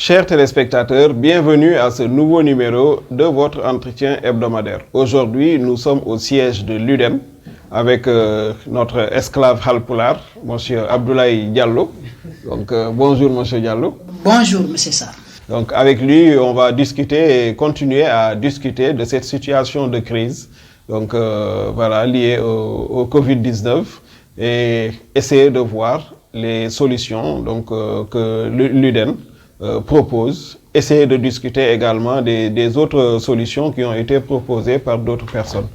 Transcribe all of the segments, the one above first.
Chers téléspectateurs, bienvenue à ce nouveau numéro de votre entretien hebdomadaire. Aujourd'hui, nous sommes au siège de l'UDEN avec notre esclave Halpulaar, M. Abdoulaye Diallo. Donc, bonjour M. Diallo. Bonjour M. Sarr. Donc, avec lui, on va discuter et continuer à discuter de cette situation de crise liée au Covid-19 et essayer de voir les solutions que l'UDEN propose, essayer de discuter également des autres solutions qui ont été proposées par d'autres personnes.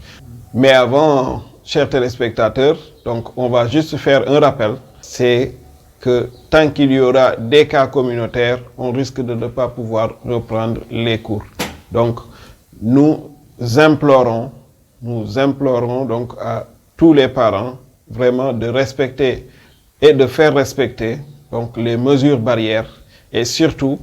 Mais avant, chers téléspectateurs, donc on va juste faire un rappel, c'est que tant qu'il y aura des cas communautaires, on risque de ne pas pouvoir reprendre les cours. Donc nous implorons donc à tous les parents vraiment de respecter et de faire respecter donc les mesures barrières et surtout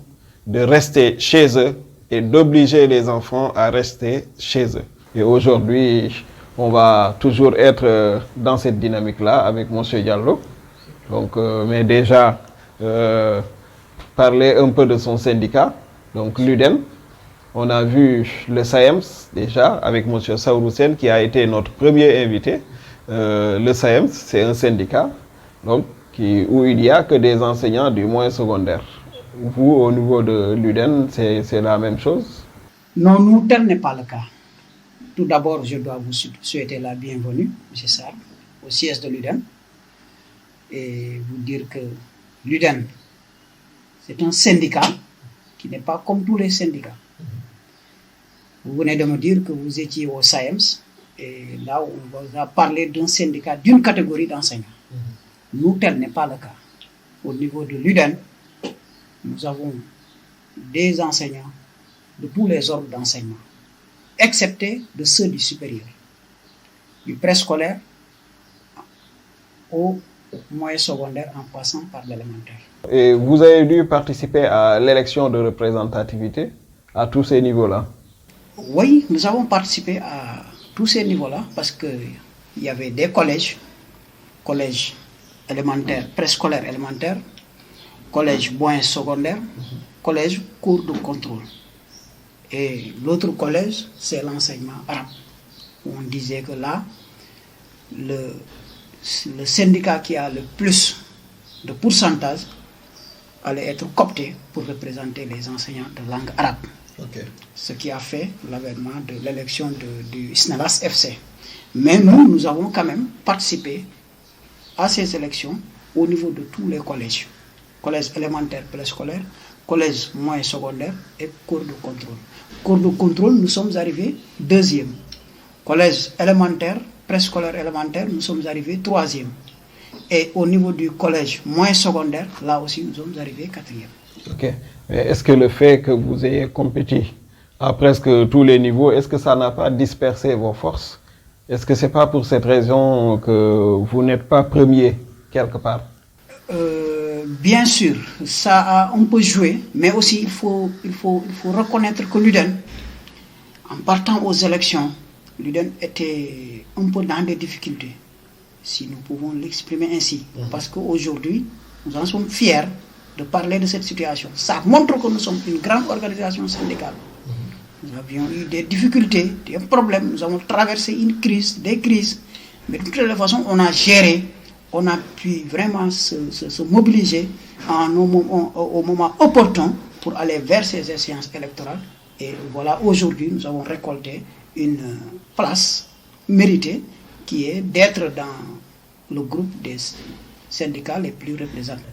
de rester chez eux et d'obliger les enfants à rester chez eux. Et aujourd'hui, on va toujours être dans cette dynamique-là avec M. Diallo. Donc, mais déjà, parler un peu de son syndicat, donc l'UDEN. On a vu le SAEMS déjà avec M. Saouroussen qui a été notre premier invité. Le SAEMS, c'est un syndicat donc, où il n'y a que des enseignants du moyen secondaire. Vous, au niveau de l'UDEN, c'est la même chose? Non, nous, tel n'est pas le cas. Tout d'abord, je dois vous souhaiter la bienvenue, M. Sarr, au siège de l'UDEN. Et vous dire que l'UDEN, c'est un syndicat qui n'est pas comme tous les syndicats. Vous venez de me dire que vous étiez au SAEMS, et là, on vous a parlé d'un syndicat, d'une catégorie d'enseignants. Nous, tel n'est pas le cas. Au niveau de l'UDEN, nous avons des enseignants de tous les ordres d'enseignement, excepté de ceux du supérieur, du préscolaire au moyen secondaire en passant par l'élémentaire. Et vous avez dû participer à l'élection de représentativité à tous ces niveaux-là? Oui, nous avons participé à tous ces niveaux-là parce qu'il y avait des collèges élémentaires, préscolaires élémentaires, collège moyen secondaire, collège cours de contrôle. Et l'autre collège, c'est l'enseignement arabe. On disait que là, le syndicat qui a le plus de pourcentage allait être coopté pour représenter les enseignants de langue arabe. Okay. Ce qui a fait l'avènement de l'élection du SNELAS FC. Mais nous avons quand même participé à ces élections au niveau de tous les collèges. Collège élémentaire, préscolaire, collège moyen secondaire et cours de contrôle. Cours de contrôle, nous sommes arrivés deuxième. Collège élémentaire, préscolaire élémentaire, nous sommes arrivés troisième. Et au niveau du collège moyen secondaire, là aussi, nous sommes arrivés quatrième. Ok. Mais est-ce que le fait que vous ayez compétit à presque tous les niveaux, est-ce que ça n'a pas dispersé vos forces? Est-ce que ce n'est pas pour cette raison que vous n'êtes pas premier quelque part? Bien sûr, ça a un peu joué, mais aussi il faut reconnaître que l'UDEN, en partant aux élections, l'UDEN était un peu dans des difficultés, si nous pouvons l'exprimer ainsi. Parce qu'aujourd'hui, nous en sommes fiers de parler de cette situation. Ça montre que nous sommes une grande organisation syndicale. Nous avions eu des difficultés, des problèmes, nous avons traversé une crise, des crises, mais de toutes les façons, on a géré. On a pu vraiment se mobiliser au moment opportun pour aller vers ces échéances électorales. Et voilà, aujourd'hui, nous avons récolté une place méritée qui est d'être dans le groupe des syndicats les plus représentatifs.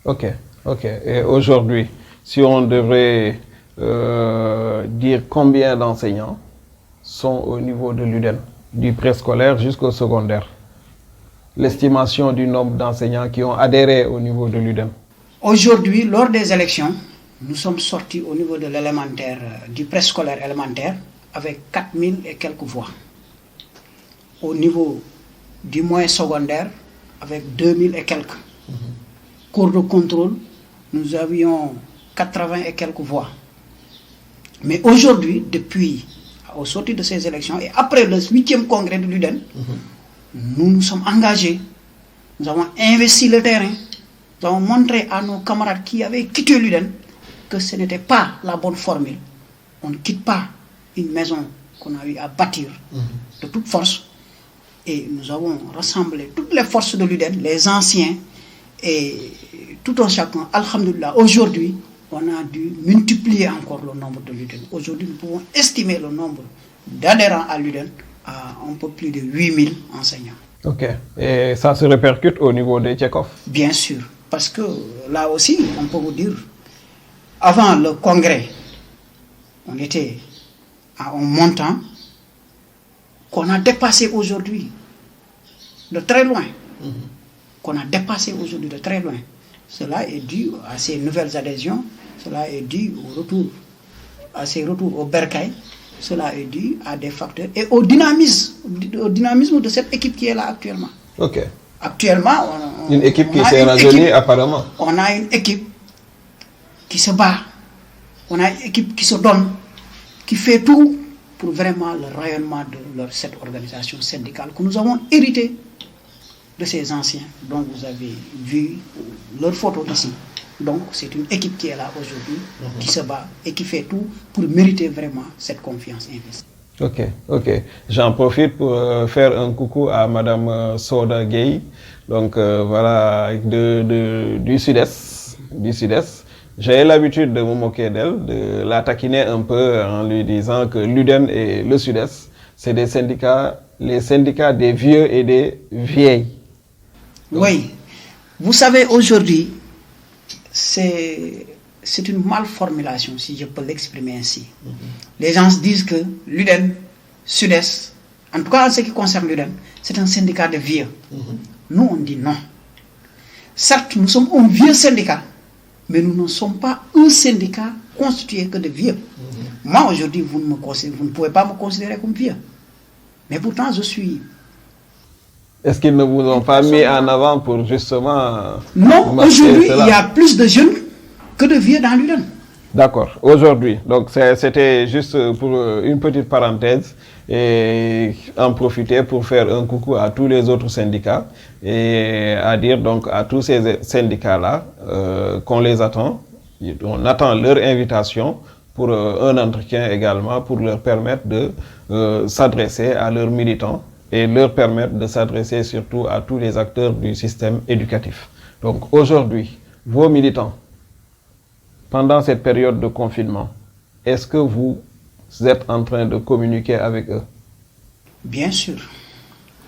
Ok. Et aujourd'hui, si on devrait dire combien d'enseignants sont au niveau de l'UDEN, du préscolaire jusqu'au secondaire? L'estimation du nombre d'enseignants qui ont adhéré au niveau de l'UDEN. Aujourd'hui, lors des élections, nous sommes sortis au niveau de l'élémentaire, du préscolaire élémentaire, avec 4000 et quelques voix. Au niveau du moyen secondaire, avec 2000 et quelques. Cours de contrôle, nous avions 80 et quelques voix. Mais aujourd'hui, depuis au sortir de ces élections et après le 8e congrès de l'UDEN, nous nous sommes engagés, nous avons investi le terrain, nous avons montré à nos camarades qui avaient quitté l'UDEN que ce n'était pas la bonne formule, on ne quitte pas une maison qu'on a eu à bâtir de toute force. Et nous avons rassemblé toutes les forces de l'UDEN, les anciens et tout un chacun. Alhamdulillah, aujourd'hui, on a dû multiplier encore le nombre de l'UDEN. Aujourd'hui, nous pouvons estimer le nombre d'adhérents à l'UDEN à un peu plus de 8000 enseignants. Ok. Et ça se répercute au niveau des Tchekhov? Bien sûr. Parce que là aussi, on peut vous dire, avant le congrès, on était à un montant qu'on a dépassé aujourd'hui de très loin. Qu'on a dépassé aujourd'hui de très loin. Cela est dû à ces nouvelles adhésions, cela est dû au retour, à ces retours au bercail, cela est dû à des facteurs et au dynamisme de cette équipe qui est là actuellement. Ok. Actuellement, Une équipe qui s'est rajeunie apparemment. On a une équipe qui se bat, on a une équipe qui se donne, qui fait tout pour vraiment le rayonnement de cette organisation syndicale que nous avons héritée de ces anciens dont vous avez vu leur photo ici. Donc c'est une équipe qui est là aujourd'hui, qui se bat et qui fait tout pour mériter vraiment cette confiance investie. Ok, ok. J'en profite pour faire un coucou à Madame Soda Gueye, donc voilà, du Sud-Est. J'ai l'habitude de me moquer d'elle, de la taquiner un peu en lui disant que l'UDEN et le Sud-Est, c'est des syndicats, les syndicats des vieux et des vieilles. Donc, oui, vous savez aujourd'hui, c'est une malformulation, si je peux l'exprimer ainsi. Les gens disent que l'UDEN, Sud-Est, en tout cas en ce qui concerne l'UDEN, c'est un syndicat de vieux. Nous, on dit non. Certes, nous sommes un vieux syndicat, mais nous ne sommes pas un syndicat constitué que de vieux. Moi, aujourd'hui, vous ne pouvez pas me considérer comme vieux. Mais pourtant, je suis... Est-ce qu'ils ne vous ont pas mis en avant pour justement... Non, aujourd'hui, il y a plus de jeunes que de vieux dans l'UDEN. D'accord, aujourd'hui. Donc c'était juste pour une petite parenthèse et en profiter pour faire un coucou à tous les autres syndicats et à dire donc à tous ces syndicats-là qu'on les attend. On attend leur invitation pour un entretien également pour leur permettre de s'adresser à leurs militants et leur permettre de s'adresser surtout à tous les acteurs du système éducatif. Donc aujourd'hui, vos militants, pendant cette période de confinement, est-ce que vous êtes en train de communiquer avec eux? Bien sûr.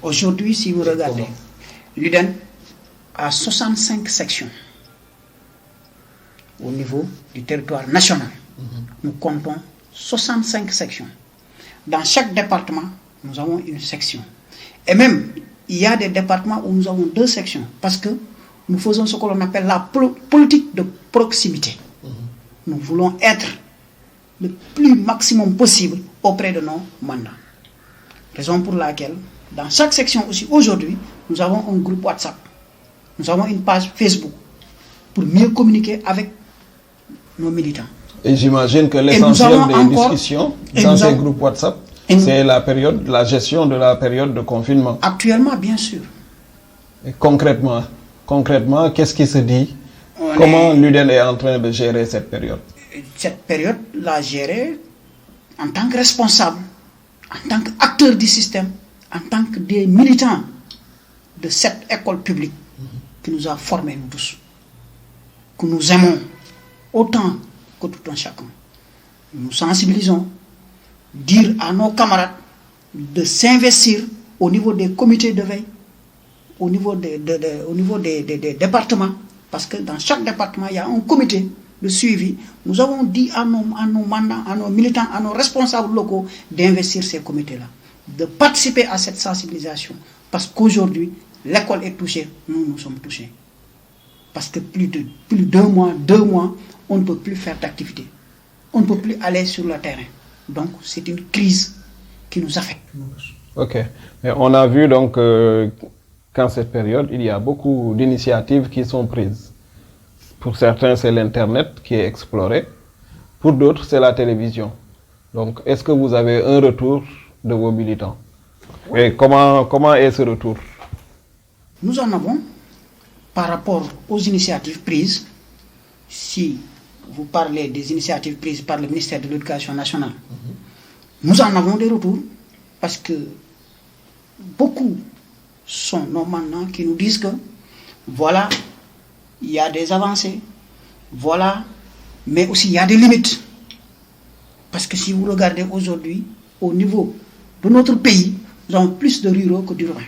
Aujourd'hui, si vous regardez, l'UDEN a 65 sections au niveau du territoire national. Nous comptons 65 sections. Dans chaque département, nous avons une section. Et même, il y a des départements où nous avons 2 sections parce que nous faisons ce que l'on appelle la politique de proximité. Nous voulons être le plus maximum possible auprès de nos mandats. Raison pour laquelle, dans chaque section aussi, aujourd'hui, nous avons un groupe WhatsApp. Nous avons une page Facebook pour mieux communiquer avec nos militants. Et j'imagine que l'essentiel des discussions dans ces groupes WhatsApp, c'est la gestion de la période de confinement. Actuellement, bien sûr. Et concrètement, qu'est-ce qui se dit? Comment l'UDEN est en train de gérer cette période? Cette période, la gérer en tant que responsable, en tant qu'acteur du système, en tant que des militants de cette école publique qui nous a formés, nous tous, que nous aimons autant que tout un chacun. Nous sensibilisons, dire à nos camarades de s'investir au niveau des comités de veille, au niveau des départements, parce que dans chaque département, il y a un comité de suivi. Nous avons dit à nos mandants, à nos militants, à nos responsables locaux d'investir ces comités-là, de participer à cette sensibilisation. Parce qu'aujourd'hui, l'école est touchée, nous sommes touchés. Parce que plus de 2 mois, on ne peut plus faire d'activité. On ne peut plus aller sur le terrain. Donc, c'est une crise qui nous affecte. Ok. Mais on a vu donc qu'en cette période, il y a beaucoup d'initiatives qui sont prises. Pour certains, c'est l'Internet qui est exploré. Pour d'autres, c'est la télévision. Donc, est-ce que vous avez un retour de vos militants? Et comment est ce retour? Nous en avons, par rapport aux initiatives prises, si vous parlez des initiatives prises par le ministère de l'Éducation nationale. Nous en avons des retours parce que beaucoup sont nos maintenant qui nous disent que voilà, il y a des avancées, voilà, mais aussi il y a des limites. Parce que si vous regardez aujourd'hui, au niveau de notre pays, nous avons plus de ruraux que d'urbains.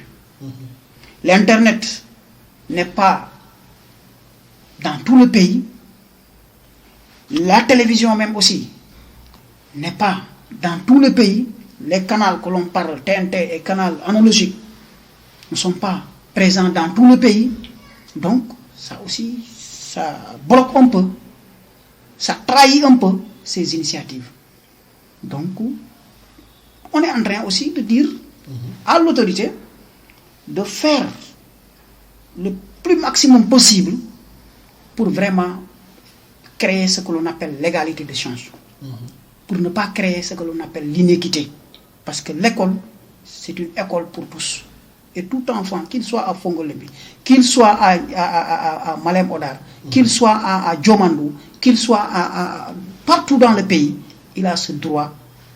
L'Internet n'est pas dans tout le pays. La télévision même aussi n'est pas dans tout le pays. Les canaux que l'on parle, TNT et canaux analogiques, ne sont pas présents dans tout le pays. Donc, ça aussi, ça bloque un peu, ça trahit un peu ces initiatives. Donc, on est en train aussi de dire à l'autorité de faire le plus maximum possible pour vraiment créer ce que l'on appelle l'égalité des chances. Pour ne pas créer ce que l'on appelle l'inéquité. Parce que l'école, c'est une école pour tous. Et tout enfant, qu'il soit à Fongolembi, qu'il soit à Malem Odar, qu'il soit à Djomandou, qu'il soit partout dans le pays, il a ce droit,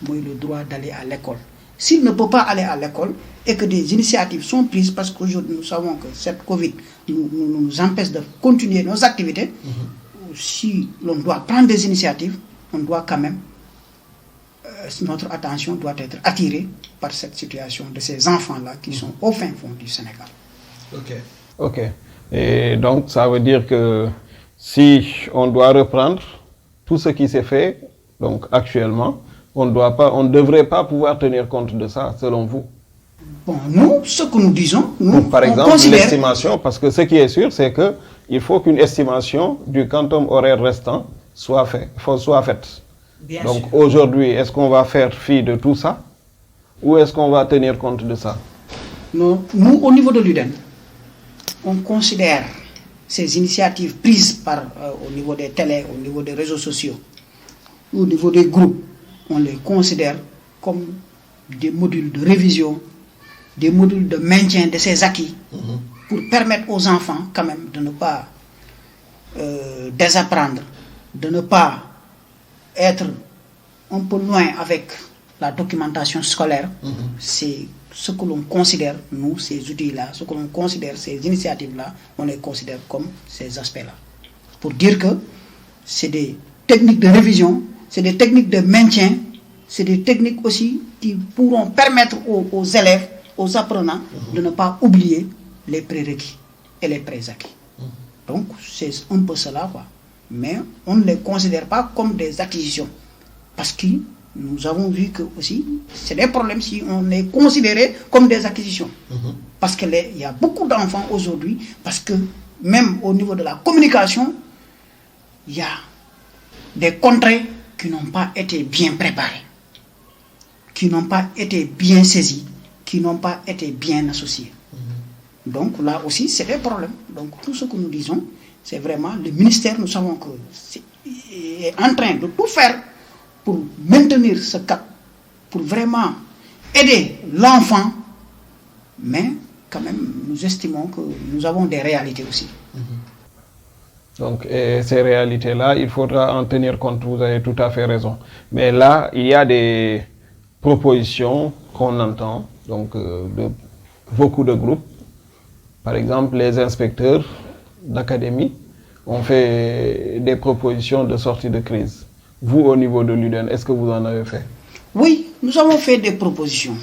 le droit d'aller à l'école. S'il ne peut pas aller à l'école et que des initiatives sont prises, parce qu'aujourd'hui nous savons que cette Covid nous empêche de continuer nos activités, si l'on doit prendre des initiatives, on doit quand même, notre attention doit être attirée par cette situation de ces enfants-là qui sont au fin fond du Sénégal. Ok. Et donc, ça veut dire que si on doit reprendre tout ce qui s'est fait, donc actuellement, on ne devrait pas pouvoir tenir compte de ça, selon vous. Bon, nous, ce que nous disons, par exemple, l'estimation, parce que ce qui est sûr, c'est qu'il faut qu'une estimation du quantum horaire restant soit faite. Bien donc sûr. aujourd'hui, est-ce qu'on va faire fi de tout ça ou est-ce qu'on va tenir compte de ça? Nous, au niveau de l'UDEN, on considère ces initiatives prises au niveau des télés, au niveau des réseaux sociaux, au niveau des groupes, on les considère comme des modules de révision, des modules de maintien de ces acquis, pour permettre aux enfants quand même de ne pas désapprendre, de ne pas être un peu loin avec la documentation scolaire. C'est ce que l'on considère, nous, ces outils-là, ce que l'on considère, ces initiatives-là, on les considère comme ces aspects-là. Pour dire que c'est des techniques de révision, c'est des techniques de maintien, c'est des techniques aussi qui pourront permettre aux élèves, aux apprenants, de ne pas oublier les prérequis et les préacquis. Donc, c'est un peu cela, quoi. Mais on ne les considère pas comme des acquisitions. Parce que nous avons vu que aussi, c'est des problèmes si on les considérait comme des acquisitions. Parce qu'il y a beaucoup d'enfants aujourd'hui, parce que même au niveau de la communication, il y a des contrées qui n'ont pas été bien préparées, qui n'ont pas été bien saisies, qui n'ont pas été bien associées. Donc là aussi, c'est des problèmes. Donc tout ce que nous disons, c'est vraiment le ministère, nous savons que est en train de tout faire pour maintenir ce cap, pour vraiment aider l'enfant, mais quand même, nous estimons que nous avons des réalités aussi. Donc, ces réalités-là, il faudra en tenir compte, vous avez tout à fait raison. Mais là, il y a des propositions qu'on entend, donc de beaucoup de groupes. Par exemple, les inspecteurs d'académie ont fait des propositions de sortie de crise. Vous, au niveau de l'UDEN, est-ce que vous en avez fait? Oui, nous avons fait des propositions.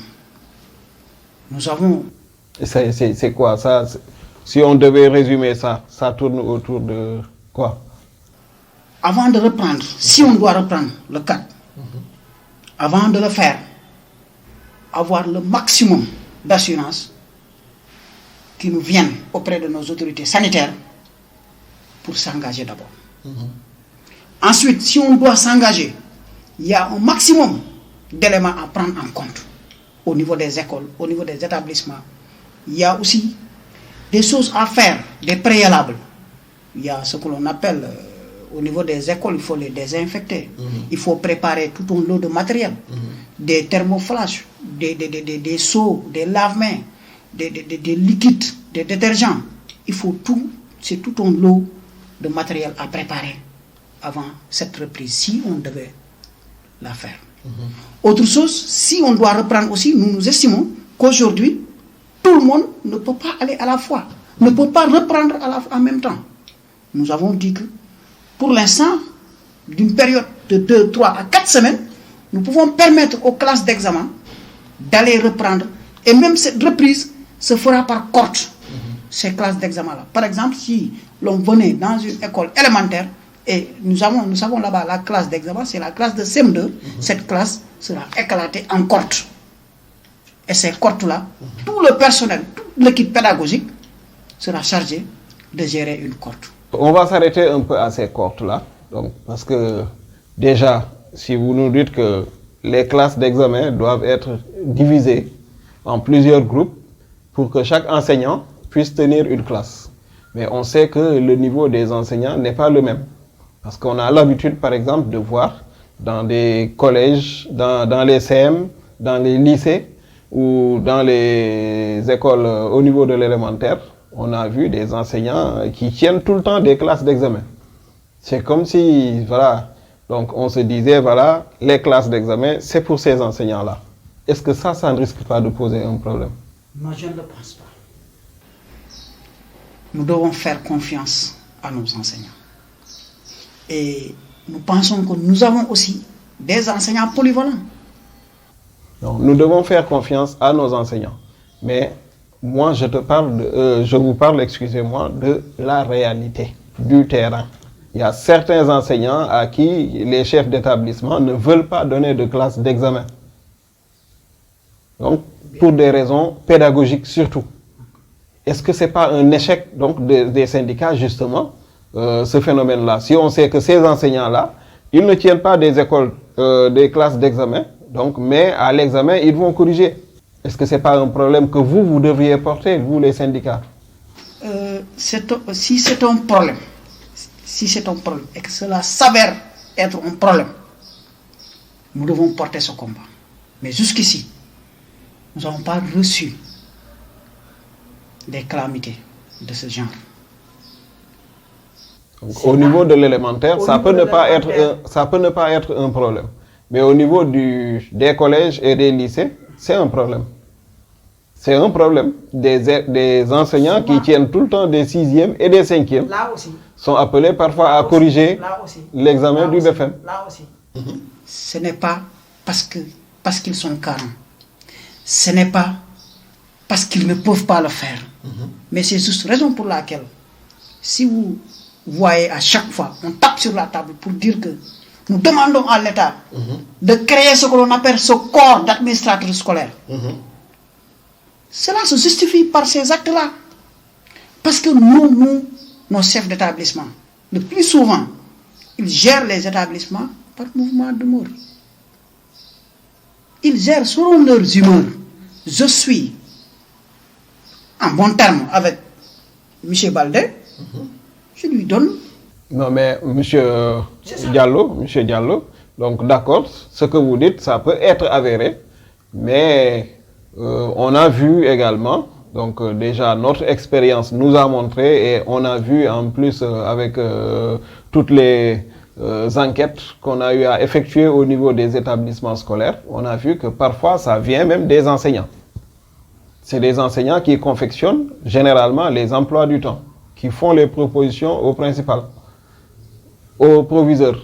Nous avons... C'est quoi ça? Si on devait résumer ça, ça tourne autour de quoi? Avant de reprendre, si on doit reprendre le cadre, avant de le faire, avoir le maximum d'assurance qui nous viennent auprès de nos autorités sanitaires pour s'engager d'abord. Ensuite, si on doit s'engager, il y a un maximum d'éléments à prendre en compte au niveau des écoles, au niveau des établissements. Il y a aussi des choses à faire, des préalables. Il y a ce que l'on appelle, au niveau des écoles, il faut les désinfecter. Il faut préparer tout un lot de matériel, des thermoflash, des seaux, des lave-mains, des liquides, des détergents. Il faut tout, c'est tout un lot de matériel à préparer avant cette reprise, si on devait la faire. Autre chose, si on doit reprendre aussi, nous estimons qu'aujourd'hui, tout le monde ne peut pas aller à la fois, ne peut pas reprendre en même temps. Nous avons dit que pour l'instant, d'une période de 2, 3 à 4 semaines, nous pouvons permettre aux classes d'examen d'aller reprendre. Et même cette reprise se fera par cohorte, ces classes d'examen-là. Par exemple, si l'on venait dans une école élémentaire, et nous savons là-bas la classe d'examen, c'est la classe de CM2, cette classe sera éclatée en cohorte. Et ces cohortes-là, tout le personnel, toute l'équipe pédagogique sera chargé de gérer une cohorte. On va s'arrêter un peu à ces cohortes-là, donc, parce que déjà, si vous nous dites que les classes d'examen doivent être divisées en plusieurs groupes pour que chaque enseignant puisse tenir une classe. Mais on sait que le niveau des enseignants n'est pas le même. Parce qu'on a l'habitude, par exemple, de voir dans des collèges, dans les CM, dans les lycées ou dans les écoles au niveau de l'élémentaire, on a vu des enseignants qui tiennent tout le temps des classes d'examen. C'est comme si, voilà, donc on se disait, voilà, les classes d'examen, c'est pour ces enseignants-là. Est-ce que ça ne risque pas de poser un problème? Moi, je ne le pense pas. Nous devons faire confiance à nos enseignants. Et nous pensons que nous avons aussi des enseignants polyvalents. Donc, nous devons faire confiance à nos enseignants. Mais moi, je vous parle, excusez-moi, de la réalité, du terrain. Il y a certains enseignants à qui les chefs d'établissement ne veulent pas donner de classe d'examen. Donc, pour des raisons pédagogiques surtout. Est-ce que ce n'est pas un échec donc, des syndicats, justement, ce phénomène-là? Si on sait que ces enseignants-là, ils ne tiennent pas des écoles, des classes d'examen, donc, mais à l'examen, ils vont corriger. Est-ce que ce n'est pas un problème que vous devriez porter, vous les syndicats? Si c'est un problème, et que cela s'avère être un problème, nous devons porter ce combat. Mais jusqu'ici, nous n'avons pas reçu des calamités de ce genre. Donc, au niveau de l'élémentaire, ça peut ne pas être un problème. Mais au niveau des collèges et des lycées, c'est un problème. C'est un problème. Des enseignants qui tiennent tout le temps des 6e et des 5e sont appelés parfois à corriger l'examen du BFM. Là aussi. Ce n'est pas parce qu'ils sont carents. Ce n'est pas parce qu'ils ne peuvent pas le faire. Mais c'est juste raison pour laquelle, si vous voyez à chaque fois, on tape sur la table pour dire que nous demandons à l'État de créer ce que l'on appelle ce corps d'administrateurs scolaires. Cela se justifie par ces actes-là. Parce que nos chefs d'établissement, le plus souvent, ils gèrent les établissements par mouvement d'humeur. Ils gèrent selon leurs humeurs. Je suis en bon terme avec M. Baldé, je lui donne. Non, mais M. Diallo, donc d'accord, ce que vous dites, ça peut être avéré, mais on a vu également, donc déjà notre expérience nous a montré, et on a vu en plus avec toutes les enquêtes qu'on a eu à effectuer au niveau des établissements scolaires, on a vu que parfois ça vient même des enseignants. C'est des enseignants qui confectionnent généralement les emplois du temps, qui font les propositions au principal, au proviseur.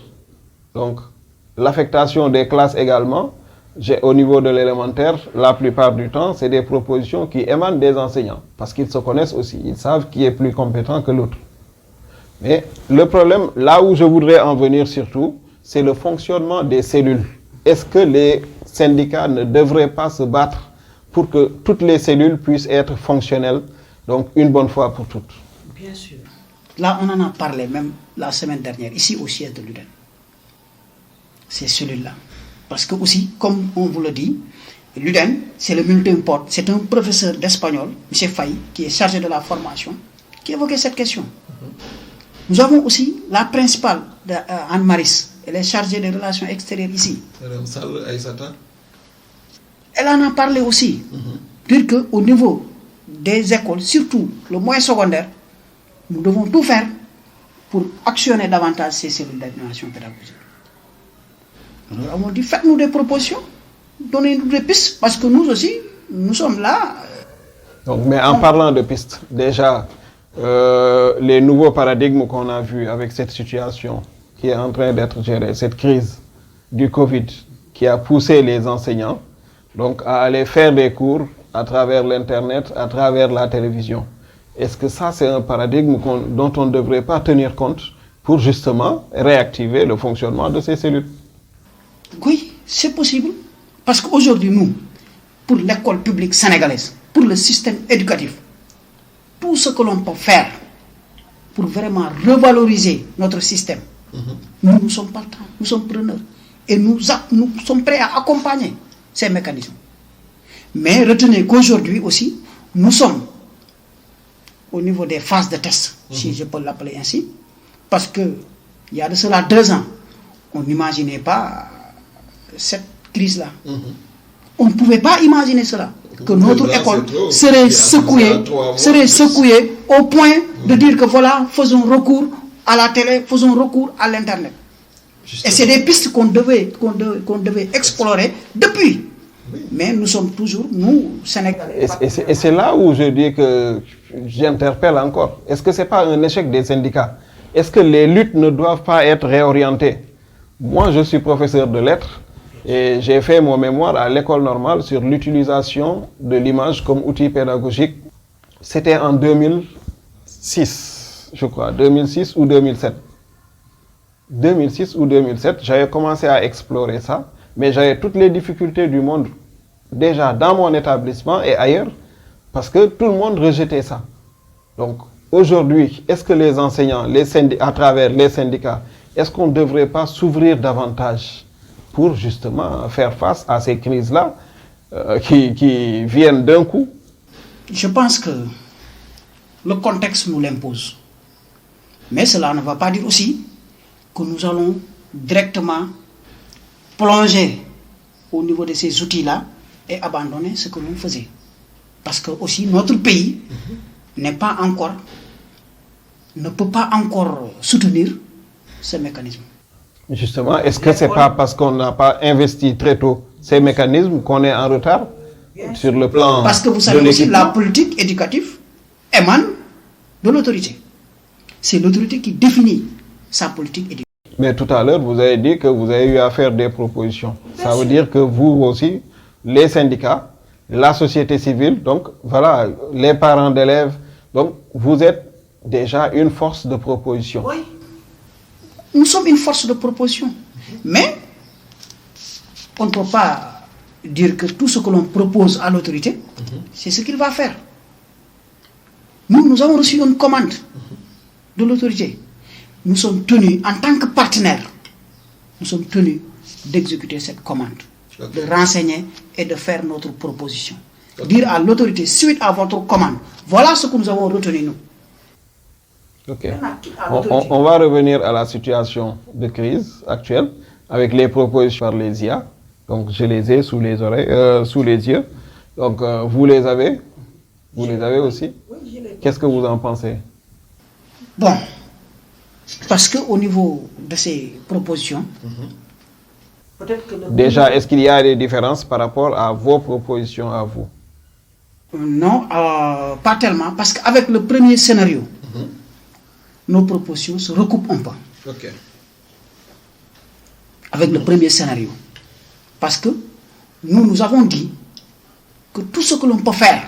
Donc, l'affectation des classes également, au niveau de l'élémentaire, la plupart du temps, c'est des propositions qui émanent des enseignants, parce qu'ils se connaissent aussi, ils savent qui est plus compétent que l'autre. Mais le problème, là où je voudrais en venir surtout, c'est le fonctionnement des cellules. Est-ce que les syndicats ne devraient pas se battre pour que toutes les cellules puissent être fonctionnelles, donc une bonne fois pour toutes? Bien sûr. Là, on en a parlé même la semaine dernière, ici au siège de l'UDEN. Ces cellules-là. Parce que aussi, comme on vous le dit, l'UDEN, c'est le multi-import. C'est un professeur d'espagnol, M. Faye, qui est chargé de la formation, qui évoquait cette question. Nous avons aussi la principale, Anne Maris. Elle est chargée des relations extérieures ici. Madame Sall Aïssata. Elle en a parlé aussi. Dire qu'au niveau des écoles, surtout le moyen secondaire, nous devons tout faire pour actionner davantage ces cellules d'animation pédagogique. Nous avons dit, faites-nous des propositions, donnez-nous des pistes, parce que nous aussi, nous sommes là. Donc, mais en parlant de pistes, déjà, les nouveaux paradigmes qu'on a vus avec cette situation qui est en train d'être gérée, cette crise du Covid, qui a poussé les enseignants donc, à aller faire des cours à travers l'Internet, à travers la télévision. Est-ce que ça, c'est un paradigme dont on ne devrait pas tenir compte pour justement réactiver le fonctionnement de ces cellules? Oui, c'est possible. Parce qu'aujourd'hui, nous, pour l'école publique sénégalaise, pour le système éducatif, tout ce que l'on peut faire pour vraiment revaloriser notre système, nous ne sommes pas temps, nous sommes preneurs. Et nous sommes prêts à accompagner ces mécanismes. Mais retenez qu'aujourd'hui aussi, nous sommes au niveau des phases de test, si je peux l'appeler ainsi, parce qu'il y a de cela 2 ans, on n'imaginait pas cette crise-là. On ne pouvait pas imaginer cela, que notre école serait secouée au point de dire que voilà, faisons recours à la télé, faisons recours à l'Internet. Et c'est des pistes qu'on devait explorer depuis. Mais nous sommes toujours, nous, Sénégalais. Et c'est là où je dis que j'interpelle encore. Est-ce que ce n'est pas un échec des syndicats? Est-ce que les luttes ne doivent pas être réorientées? Moi, je suis professeur de lettres et j'ai fait mon mémoire à l'école normale sur l'utilisation de l'image comme outil pédagogique. C'était en 2006, je crois, 2006 ou 2007. 2006 ou 2007, j'avais commencé à explorer ça, mais j'avais toutes les difficultés du monde déjà dans mon établissement et ailleurs, parce que tout le monde rejetait ça. Donc aujourd'hui, est-ce que les enseignants, à travers les syndicats, est-ce qu'on ne devrait pas s'ouvrir davantage pour justement faire face à ces crises-là qui viennent d'un coup? Je pense que le contexte nous l'impose. Mais cela ne va pas dire aussi que nous allons directement plonger au niveau de ces outils-là et abandonner ce que nous faisions. Parce que aussi notre pays ne peut pas encore soutenir ce mécanisme. Justement, est-ce que ce n'est pas parce qu'on n'a pas investi très tôt ces mécanismes qu'on est en retard sur le plan? Parce que vous savez aussi, la politique éducative émane de l'autorité. C'est l'autorité qui définit sa politique éducative. Mais tout à l'heure, vous avez dit que vous avez eu à faire des propositions. Ça veut dire que vous aussi, les syndicats, la société civile, donc voilà, les parents d'élèves, donc vous êtes déjà une force de proposition. Oui. Nous sommes une force de proposition. Mais on ne peut pas dire que tout ce que l'on propose à l'autorité, c'est ce qu'il va faire. Nous avons reçu une commande de l'autorité. Nous sommes tenus, en tant que partenaires, nous sommes tenus d'exécuter cette commande, de renseigner et de faire notre proposition. Dire à l'autorité, suite à votre commande, voilà ce que nous avons retenu nous. Ok. On va revenir à la situation de crise actuelle avec les propositions par les IA. Donc je les ai sous les oreilles, sous les yeux. Donc vous les avez? Vous les avez aussi? Qu'est-ce que vous en pensez? Bon, parce qu'au niveau de ces propositions, peut-être que déjà, est-ce qu'il y a des différences par rapport à vos propositions à vous? Non, pas tellement, parce qu'avec le premier scénario, nos propositions se recoupent un peu. Okay. Avec le premier scénario. Parce que nous avons dit que tout ce que l'on peut faire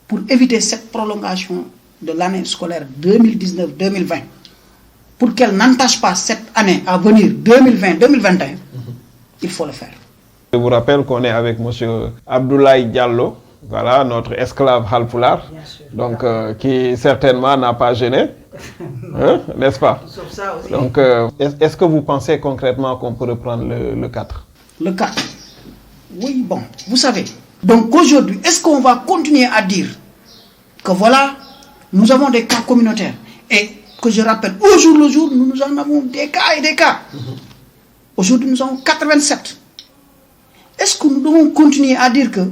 pour éviter cette prolongation de l'année scolaire 2019-2020, pour qu'elle n'entache pas cette année à venir 2020-2021, il faut le faire. Je vous rappelle qu'on est avec M. Abdoulaye Diallo, voilà, notre esclave Halpulaar, donc qui certainement n'a pas gêné, hein, n'est-ce pas? Sauf ça aussi. Donc, est-ce que vous pensez concrètement qu'on peut reprendre le 4? Le 4? Oui, bon, vous savez. Donc aujourd'hui, est-ce qu'on va continuer à dire que voilà, nous avons des cas communautaires et que je rappelle, au jour le jour, nous en avons des cas et des cas. Aujourd'hui, nous avons 87. Est-ce que nous devons continuer à dire que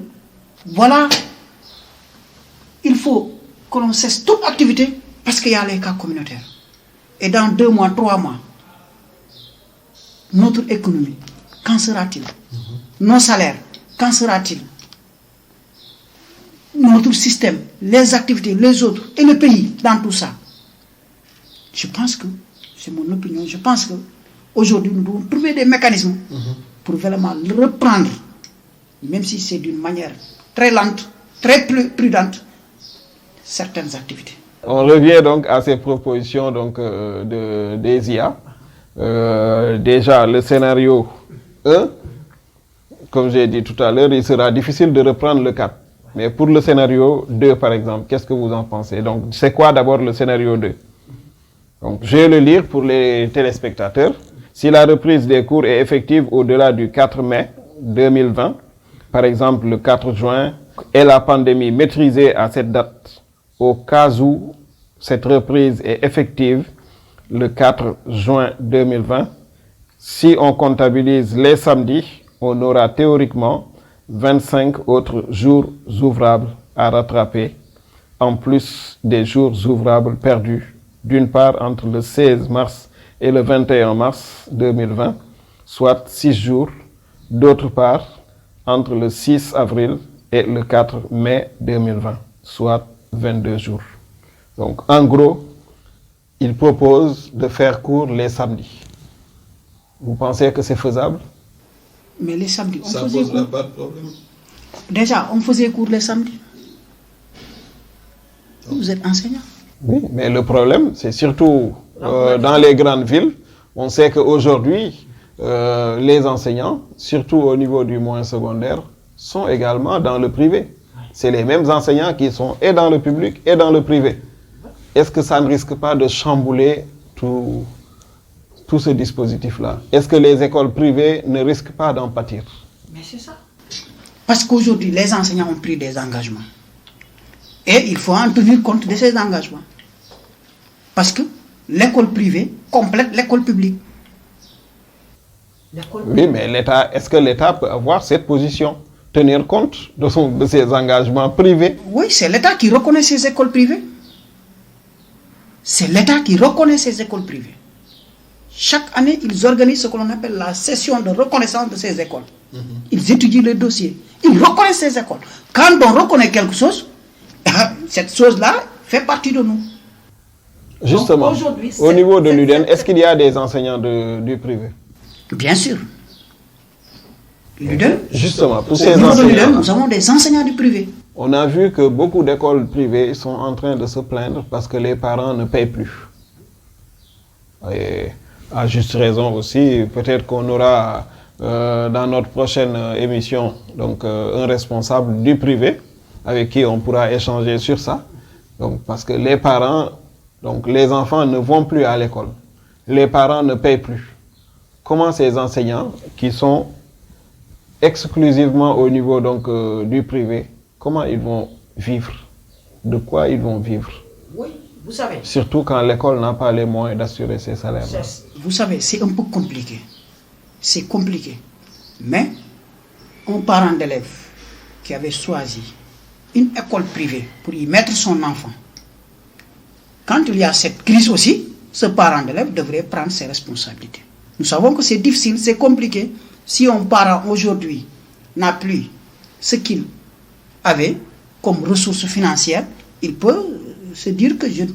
voilà, il faut que l'on cesse toute activité parce qu'il y a les cas communautaires? Et dans 2 mois, 3 mois, notre économie, qu'en sera-t-il? Nos salaires, qu'en sera-t-il? Notre système, les activités, les autres, et le pays, dans tout ça. Je pense que, c'est mon opinion, je pense qu'aujourd'hui, nous devons trouver des mécanismes pour vraiment reprendre, même si c'est d'une manière très lente, très prudente, certaines activités. On revient donc à ces propositions donc, des IA. Déjà, le scénario 1, comme j'ai dit tout à l'heure, il sera difficile de reprendre le cap. Mais pour le scénario 2, par exemple, qu'est-ce que vous en pensez? Donc, c'est quoi d'abord le scénario 2? Donc, je vais le lire pour les téléspectateurs. Si la reprise des cours est effective au-delà du 4 mai 2020, par exemple le 4 juin, et la pandémie maîtrisée à cette date, au cas où cette reprise est effective le 4 juin 2020, si on comptabilise les samedis, on aura théoriquement 25 autres jours ouvrables à rattraper, en plus des jours ouvrables perdus, d'une part entre le 16 mars et le 21 mars 2020, soit 6 jours, d'autre part entre le 6 avril et le 4 mai 2020, soit 22 jours. Donc, en gros, il propose de faire cours les samedis. Vous pensez que c'est faisable? Mais les samedis, on Ça faisait pose cours. pas de problème. Déjà, on faisait cours les samedis. Vous êtes enseignant. Oui, mais le problème, c'est surtout dans les grandes villes. On sait qu'aujourd'hui, les enseignants, surtout au niveau du moyen secondaire, sont également dans le privé. C'est les mêmes enseignants qui sont et dans le public et dans le privé. Est-ce que ça ne risque pas de chambouler tout ce dispositif-là? Est-ce que les écoles privées ne risquent pas d'en pâtir? Mais c'est ça. Parce qu'aujourd'hui, les enseignants ont pris des engagements. Et il faut en tenir compte de ces engagements. Parce que l'école privée complète l'école publique. Oui, mais l'État, est-ce que l'État peut avoir cette position? Tenir compte de ses engagements privés? Oui, c'est l'État qui reconnaît ces écoles privées. C'est l'État qui reconnaît ces écoles privées. Chaque année, ils organisent ce que l'on appelle la session de reconnaissance de ces écoles. Ils étudient les dossiers. Ils reconnaissent ces écoles. Quand on reconnaît quelque chose, cette chose-là fait partie de nous. Justement, au niveau de l'UDEN, est-ce qu'il y a des enseignants du privé? Bien sûr. L'UDEN, Justement, pour au ces niveau de l'UDEN, enseignants, nous avons des enseignants du privé. on a vu que beaucoup d'écoles privées sont en train de se plaindre parce que les parents ne payent plus. Et à juste raison aussi, peut-être qu'on aura dans notre prochaine émission donc, un responsable du privé avec qui on pourra échanger sur ça. Donc, parce que les parents, donc les enfants ne vont plus à l'école. Les parents ne payent plus. Comment ces enseignants qui sont exclusivement au niveau donc, du privé, comment ils vont vivre? De quoi ils vont vivre? Oui, vous savez. Surtout quand l'école n'a pas les moyens d'assurer ses salaires. Vous savez, c'est un peu compliqué. C'est compliqué. Mais un parent d'élève qui avait choisi une école privée pour y mettre son enfant, quand il y a cette crise aussi, ce parent d'élève devrait prendre ses responsabilités. Nous savons que c'est difficile, c'est compliqué. Si un parent aujourd'hui n'a plus ce qu'il avait comme ressources financières, il peut se dire que je ne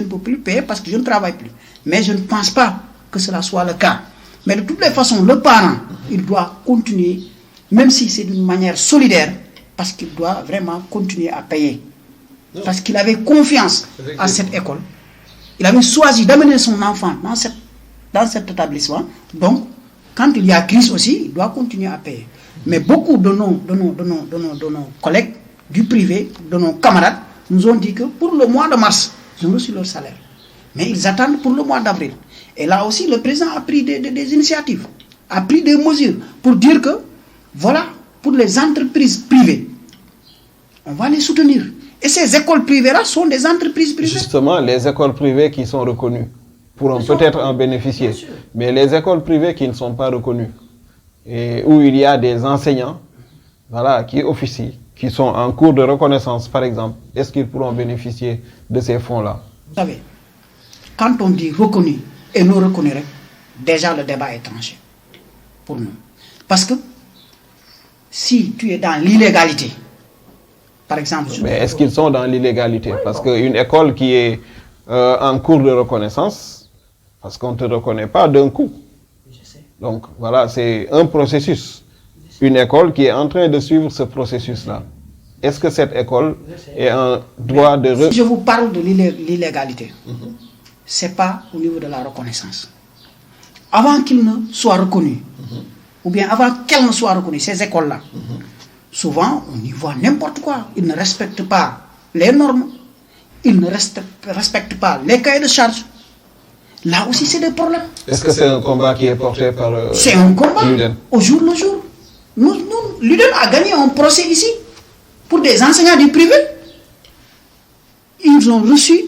peux plus payer parce que je ne travaille plus. Mais je ne pense pas que cela soit le cas. Mais de toutes les façons, le parent, il doit continuer, même si c'est d'une manière solidaire, parce qu'il doit vraiment continuer à payer. Parce qu'il avait confiance à cette école. Il avait choisi d'amener son enfant dans cet établissement. Donc, quand il y a crise aussi, il doit continuer à payer. Mais beaucoup de nos collègues du privé, de nos camarades, nous ont dit que pour le mois de mars, ils ont reçu leur salaire. Mais ils attendent pour le mois d'avril. Et là aussi, le président a pris des initiatives, a pris des mesures pour dire que, voilà, pour les entreprises privées, on va les soutenir. Et ces écoles privées-là sont des entreprises privées. Justement, les écoles privées qui sont reconnues pourront peut-être en bénéficier. Mais les écoles privées qui ne sont pas reconnues, et où il y a des enseignants voilà, qui officient, qui sont en cours de reconnaissance, par exemple, est-ce qu'ils pourront bénéficier de ces fonds-là? Vous savez, quand on dit reconnu et non reconnu, déjà le débat est tranché pour nous. Parce que si tu es dans l'illégalité, par exemple... Mais est-ce qu'ils sont dans l'illégalité? Oui, parce qu'une école qui est en cours de reconnaissance, parce qu'on ne te reconnaît pas d'un coup. Je sais. Donc voilà, c'est un processus. Une école qui est en train de suivre ce processus-là. Est-ce que cette école est en droit de... Si je vous parle de l'illégalité, ce n'est pas au niveau de la reconnaissance. Avant qu'il ne soit reconnu, ou bien avant qu'elle ne soit reconnue, ces écoles-là, souvent on y voit n'importe quoi. Ils ne respectent pas les normes, ils ne respectent pas les cahiers de charges. Là aussi, c'est des problèmes. Est-ce que c'est un combat qui est porté par c'est un combat, l'UDEN? au jour le jour. L'UDEN a gagné un procès ici pour des enseignants du privé. Ils ont reçu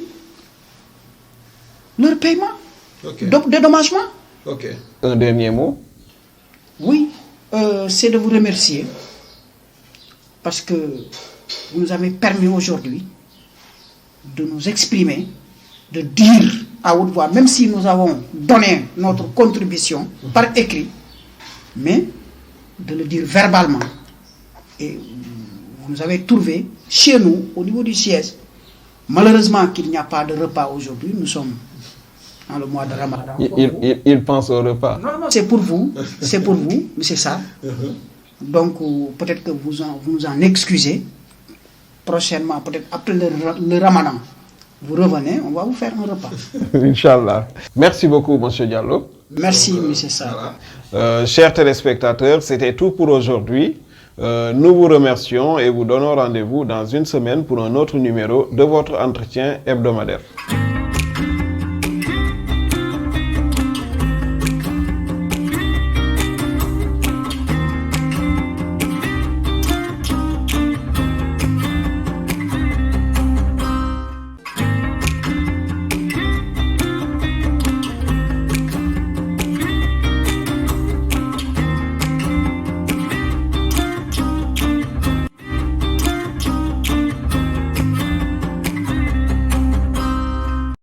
leur paiement, dédommagement. Un dernier mot? Oui, c'est de vous remercier parce que vous nous avez permis aujourd'hui de nous exprimer, de dire à haute voix, même si nous avons donné notre contribution par écrit, mais de le dire verbalement. Et vous nous avez trouvé chez nous, au niveau du siège. Malheureusement qu'il n'y a pas de repas aujourd'hui, nous sommes dans le mois de Ramadan. Il pense au repas. Non, c'est pour vous, mais c'est ça. Donc peut-être que vous nous en excusez. Prochainement, peut-être après le Ramadan, vous revenez, on va vous faire un repas. Inch'Allah. Merci beaucoup, M. Diallo. Merci, M. Sarr. Chers téléspectateurs, c'était tout pour aujourd'hui. Nous vous remercions et vous donnons rendez-vous dans une semaine pour un autre numéro de votre entretien hebdomadaire.